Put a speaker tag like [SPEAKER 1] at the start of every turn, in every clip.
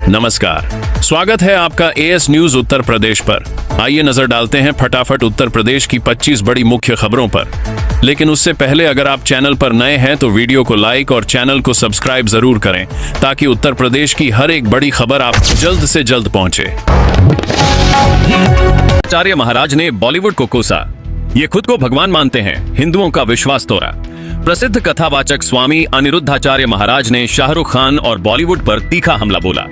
[SPEAKER 1] नमस्कार, स्वागत है आपका एएस न्यूज उत्तर प्रदेश पर। आइए नजर डालते हैं फटाफट उत्तर प्रदेश की 25 बड़ी मुख्य खबरों पर। लेकिन उससे पहले अगर आप चैनल पर नए हैं तो वीडियो को लाइक और चैनल को सब्सक्राइब जरूर करें ताकि उत्तर प्रदेश की हर एक बड़ी खबर आप जल्द से जल्द पहुंचे।
[SPEAKER 2] आचार्य महाराज ने बॉलीवुड को कोसा। ये खुद को भगवान मानते हैं, हिंदुओं का विश्वास तोड़ा। प्रसिद्ध कथावाचक स्वामी अनिरुद्धाचार्य महाराज ने शाहरुख खान और बॉलीवुड पर तीखा हमला बोला।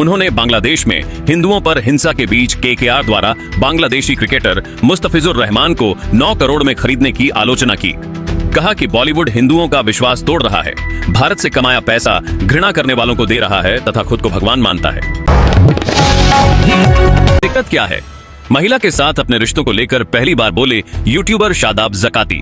[SPEAKER 2] उन्होंने बांग्लादेश में हिंदुओं पर हिंसा के बीच केकेआर द्वारा बांग्लादेशी क्रिकेटर मुस्तफिजुर रहमान को 9 करोड़ में खरीदने की आलोचना की। कहा कि बॉलीवुड हिंदुओं का विश्वास तोड़ रहा है, भारत से कमाया पैसा घृणा करने वालों को दे रहा है तथा खुद को भगवान मानता है। दिक्कत क्या है? महिला के साथ अपने रिश्तों को लेकर पहली बार बोले यूट्यूबर शादाब जकाती।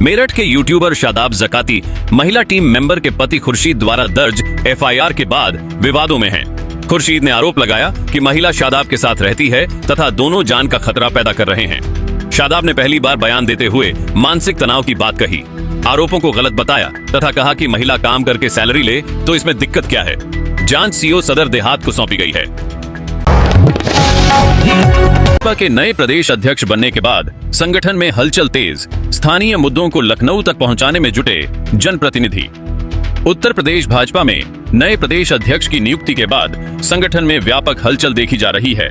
[SPEAKER 2] मेरठ के यूट्यूबर शादाब जकाती महिला टीम मेंबर के पति खुर्शीद द्वारा दर्ज एफआईआर के बाद विवादों में हैं। खुर्शीद ने आरोप लगाया कि महिला शादाब के साथ रहती है तथा दोनों जान का खतरा पैदा कर रहे हैं। शादाब ने पहली बार बयान देते हुए मानसिक तनाव की बात कही, आरोपों को गलत बताया तथा कहा कि महिला काम करके सैलरी ले तो इसमें दिक्कत क्या है। जांच सीओ सदर देहात को सौंपी गई है। भाजपा के नए प्रदेश अध्यक्ष बनने के बाद संगठन में हलचल तेज। स्थानीय मुद्दों को लखनऊ तक पहुंचाने में जुटे जनप्रतिनिधि। उत्तर प्रदेश भाजपा में नए प्रदेश अध्यक्ष की नियुक्ति के बाद संगठन में व्यापक हलचल देखी जा रही है।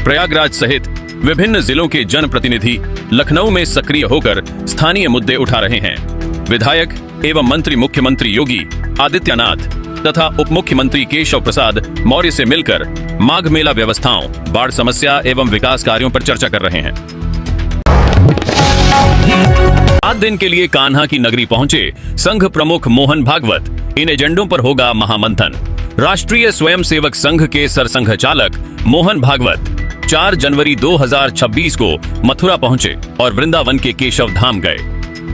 [SPEAKER 2] प्रयागराज सहित विभिन्न जिलों के जनप्रतिनिधि लखनऊ में सक्रिय होकर स्थानीय मुद्दे उठा रहे हैं। विधायक एवं मंत्री मुख्यमंत्री योगी आदित्यनाथ तथा उप मुख्यमंत्री केशव प्रसाद मौर्य से मिलकर माघ मेला व्यवस्थाओं, बाढ़ समस्या एवं विकास कार्यों पर चर्चा कर रहे हैं। 7 दिन के लिए कान्हा की नगरी पहुंचे संघ प्रमुख मोहन भागवत। इन एजेंडों पर होगा महामंथन। राष्ट्रीय स्वयंसेवक संघ के सरसंघ चालक मोहन भागवत 4 जनवरी 2026 को मथुरा पहुंचे और वृंदावन के केशव धाम गए।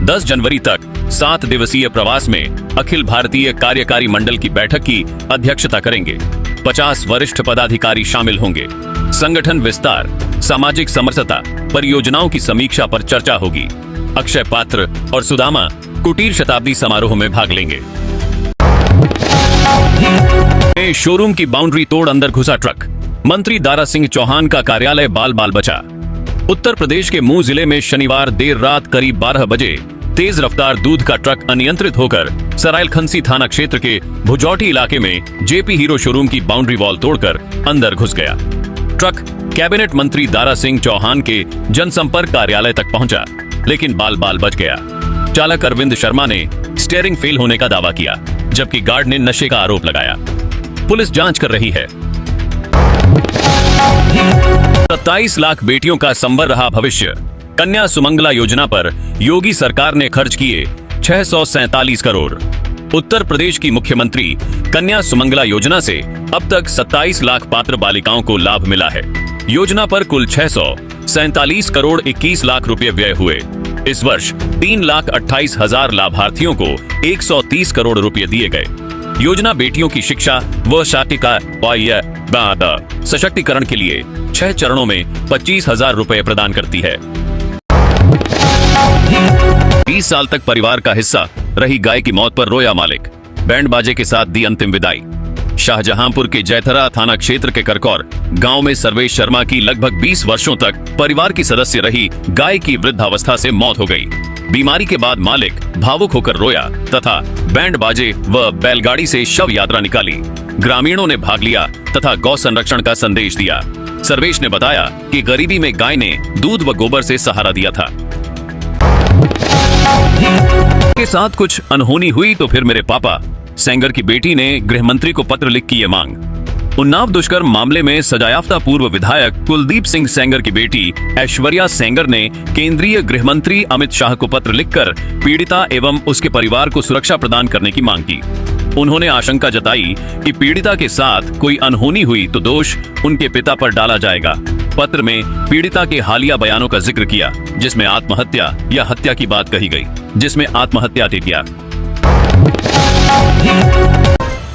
[SPEAKER 2] 10 जनवरी तक 7 दिवसीय प्रवास में अखिल भारतीय कार्यकारी मंडल की बैठक की अध्यक्षता करेंगे। 50 वरिष्ठ पदाधिकारी शामिल होंगे। संगठन विस्तार, सामाजिक समरसता, परियोजनाओं की समीक्षा पर चर्चा होगी। अक्षय पात्र और सुदामा कुटीर शताब्दी समारोह में भाग लेंगे। शोरूम की बाउंड्री तोड़ अंदर घुसा ट्रक। मंत्री दारा सिंह चौहान का कार्यालय बाल बाल बचा। उत्तर प्रदेश के मूल जिले में शनिवार देर रात करीब 12 बजे तेज रफ्तार दूध का ट्रक अनियंत्रित होकर सराइलखंसी थाना क्षेत्र के भुजौटी इलाके में जेपी हीरो शोरूम की बाउंड्री वॉल तोड़कर अंदर घुस गया। ट्रक कैबिनेट मंत्री दारा सिंह चौहान के जनसंपर्क कार्यालय तक पहुंचा, लेकिन बाल बाल बच गया। चालक अरविंद शर्मा ने स्टीयरिंग फेल होने का दावा किया, जबकि गार्ड ने नशे का आरोप लगाया। पुलिस जांच कर रही है। 27 लाख बेटियों का संवर रहा भविष्य। कन्या सुमंगला योजना पर योगी सरकार ने खर्च किए 647 करोड़। उत्तर प्रदेश की मुख्यमंत्री कन्या सुमंगला योजना से अब तक 27 लाख पात्र बालिकाओं को लाभ मिला है। योजना पर कुल 647 करोड़ 21 लाख रुपए व्यय हुए। इस वर्ष 3,28,000 लाभार्थियों को 130 करोड़ रुपए दिए गए। योजना बेटियों की शिक्षा व सशक्तिकरण के लिए 6 चरणों में 25,000 रुपए प्रदान करती है। 20 साल तक परिवार का हिस्सा रही गाय की मौत पर रोया मालिक। बैंड बाजे के साथ दी अंतिम विदाई। शाहजहांपुर के जैथरा थाना क्षेत्र के करकौर गांव में सर्वेश शर्मा की लगभग 20 वर्षों तक परिवार की सदस्य रही गाय की वृद्धावस्था से मौत हो गई। बीमारी के बाद मालिक भावुक होकर रोया तथा बैंड बाजे व बैलगाड़ी से शव यात्रा निकाली। ग्रामीणों ने भाग लिया तथा गौ संरक्षण का संदेश दिया। सर्वेश ने बताया कि गरीबी में गाय ने दूध व गोबर से सहारा दिया था। के साथ कुछ अनहोनी हुई तो फिर मेरे पापा। सेंगर की बेटी ने गृह मंत्री को पत्र लिख की ये मांग। उन्नाव दुष्कर्म मामले में सजायाफ्ता पूर्व विधायक कुलदीप सिंह सेंगर की बेटी ऐश्वर्या सेंगर ने केंद्रीय गृह मंत्री अमित शाह को पत्र लिखकर पीड़िता एवं उसके परिवार को सुरक्षा प्रदान करने की मांग की। उन्होंने आशंका जताई कि पीड़िता के साथ कोई अनहोनी हुई तो दोष उनके पिता पर डाला जाएगा। पत्र में पीड़िता के हालिया बयानों का जिक्र किया, जिसमें आत्महत्या या हत्या की बात कही गई, जिसमें आत्महत्या किया।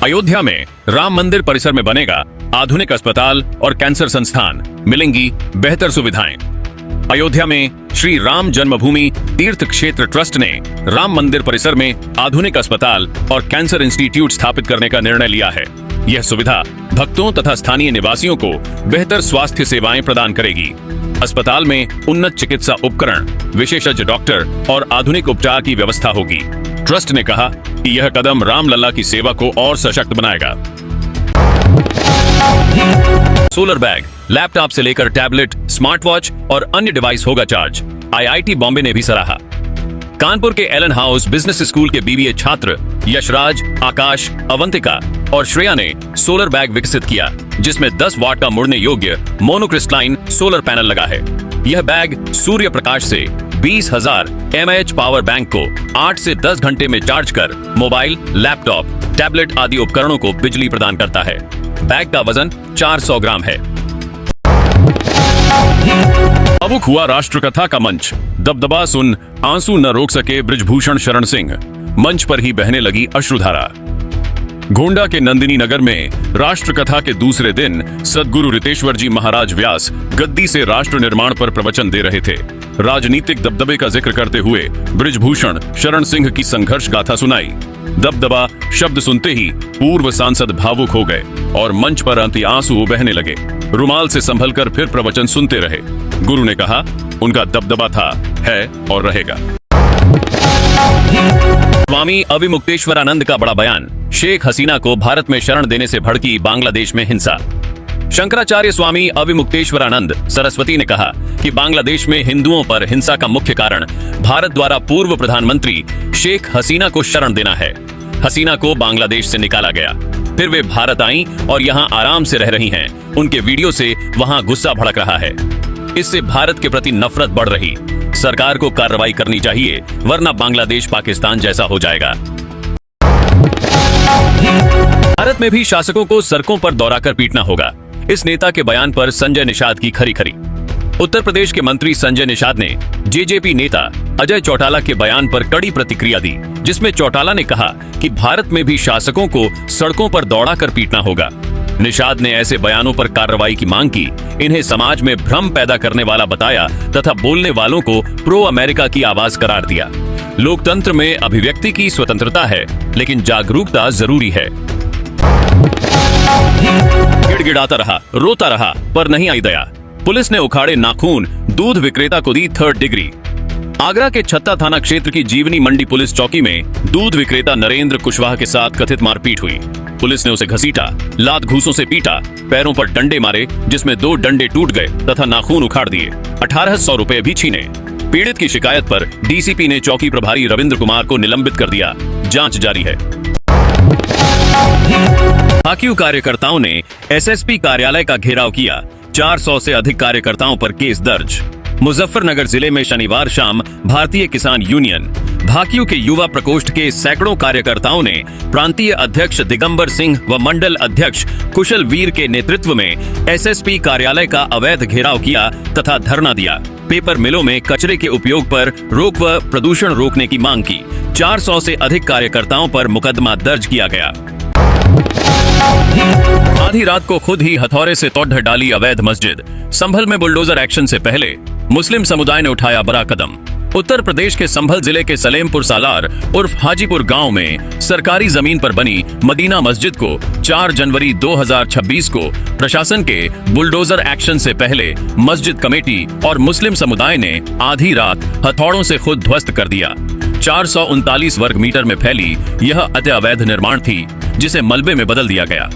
[SPEAKER 2] अयोध्या में राम मंदिर परिसर में बनेगा आधुनिक अस्पताल और कैंसर संस्थान, मिलेंगी बेहतर सुविधाएं। अयोध्या में श्री राम जन्मभूमि तीर्थ क्षेत्र ट्रस्ट ने राम मंदिर परिसर में आधुनिक अस्पताल और कैंसर इंस्टीट्यूट स्थापित करने का निर्णय लिया है। यह सुविधा भक्तों तथा स्थानीय निवासियों को बेहतर स्वास्थ्य सेवाएं प्रदान करेगी। अस्पताल में उन्नत चिकित्सा उपकरण, विशेषज्ञ डॉक्टर और आधुनिक उपचार की व्यवस्था होगी। ट्रस्ट ने कहा कि यह कदम रामलला की सेवा को और सशक्त बनाएगा। सोलर बैग, लैपटॉप से लेकर टैबलेट, स्मार्ट वॉच और अन्य डिवाइस होगा चार्ज। आईआईटी बॉम्बे ने भी सराहा। कानपुर के एलन हाउस बिजनेस स्कूल के बीबीए छात्र यशराज, आकाश, अवंतिका और श्रेया ने सोलर बैग विकसित किया, जिसमें 10 वाट का मुड़ने योग्य मोनोक्रिस्टलाइन सोलर पैनल लगा है। यह बैग सूर्य प्रकाश से 20,000 mAh पावर बैंक को 8 से 10 घंटे में चार्ज कर मोबाइल, लैपटॉप, टैबलेट आदि उपकरणों को बिजली प्रदान करता है। बैग का वजन 400 ग्राम है। भावुक हुआ राष्ट्रकथा का मंच, दबदबा सुन आंसू न रोक सके बृजभूषण शरण सिंह, मंच पर ही बहने लगी अश्रुधारा। गोंडा के नंदिनी नगर में राष्ट्रकथा के दूसरे दिन सद्गुरु रितेश्वर जी महाराज व्यास गद्दी से राष्ट्र निर्माण पर प्रवचन दे रहे थे। राजनीतिक दबदबे का जिक्र करते हुए बृजभूषण शरण सिंह की संघर्ष गाथा सुनाई। दबदबा शब्द सुनते ही पूर्व सांसद भावुक हो गए और मंच पर अंति आंसू बहने लगे। रुमाल से संभलकर फिर प्रवचन सुनते रहे। गुरु ने कहा, उनका दबदबा था, है और रहेगा। स्वामी अविमुक्तेश्वरानंद का बड़ा बयान, शेख हसीना को भारत में शरण देने से भड़की बांग्लादेश में हिंसा। शंकराचार्य स्वामी अविमुक्तेश्वरानंद सरस्वती ने कहा कि बांग्लादेश में हिंदुओं पर हिंसा का मुख्य कारण भारत द्वारा पूर्व प्रधानमंत्री शेख हसीना को शरण देना है। हसीना को बांग्लादेश से निकाला गया, फिर वे भारत आईं और यहां आराम से रह रही हैं। उनके वीडियो से वहां गुस्सा भड़क रहा है। इससे भारत के प्रति नफरत बढ़ रही। सरकार को कार्रवाई करनी चाहिए, वरना बांग्लादेश पाकिस्तान जैसा हो जाएगा। भारत में भी शासकों को सड़कों पर दौड़ाकर पीटना होगा। इस नेता के बयान पर संजय निषाद की खरी खरी। उत्तर प्रदेश के मंत्री संजय निषाद ने जेजेपी नेता अजय चौटाला के बयान पर कड़ी प्रतिक्रिया दी, जिसमें चौटाला ने कहा कि भारत में भी शासकों को सड़कों पर दौड़ाकर पीटना होगा। निषाद ने ऐसे बयानों पर कार्रवाई की मांग की। इन्हें समाज में भ्रम पैदा करने वाला बताया तथा बोलने वालों को प्रो अमेरिका की आवाज करार दिया। लोकतंत्र में अभिव्यक्ति की स्वतंत्रता है, लेकिन जागरूकता जरूरी है। गिड़गिड़ाता रहा, रोता रहा, पर नहीं आई दया। पुलिस ने उखाड़े नाखून, दूध विक्रेता को दी 3rd डिग्री। आगरा के छत्ता थाना क्षेत्र की जीवनी मंडी पुलिस चौकी में दूध विक्रेता नरेंद्र कुशवाहा के साथ कथित मारपीट हुई। पुलिस ने उसे घसीटा, लात घूसों से पीटा, पैरों पर डंडे मारे, जिसमें 2 डंडे टूट गए तथा नाखून उखाड़ दिए। 1800 रुपए भी छीने। पीड़ित की शिकायत पर डीसीपी ने चौकी प्रभारी रविंद्र कुमार को निलंबित कर दिया। जांच जारी है। भाकियू कार्यकर्ताओं ने एसएसपी कार्यालय का घेराव किया। 400 से अधिक कार्यकर्ताओं पर केस दर्ज। मुजफ्फरनगर जिले में शनिवार शाम भारतीय किसान यूनियन भाकियू के युवा प्रकोष्ठ के सैकड़ों कार्यकर्ताओं ने प्रांतीय अध्यक्ष दिगंबर सिंह व मंडल अध्यक्ष कुशल वीर के नेतृत्व में एसएसपी कार्यालय का अवैध घेराव किया तथा धरना दिया। पेपर मिलों में कचरे के उपयोग पर रोक व प्रदूषण रोकने की मांग की। 400 से अधिक कार्यकर्ताओं पर मुकदमा दर्ज किया गया। आधी रात को खुद ही हथौड़े से तोड़ डाली अवैध मस्जिद। संभल में बुलडोजर एक्शन से पहले मुस्लिम समुदाय ने उठाया बड़ा कदम। उत्तर प्रदेश के संभल जिले के सलेमपुर सालार उर्फ हाजीपुर गांव में सरकारी जमीन पर बनी मदीना मस्जिद को 4 जनवरी 2026 को प्रशासन के बुलडोजर एक्शन से पहले मस्जिद कमेटी और मुस्लिम समुदाय ने आधी रात हथौड़ों से खुद ध्वस्त कर दिया। 439 वर्ग मीटर में फैली यह अति अवैध निर्माण थी, जिसे मलबे में बदल दिया गया।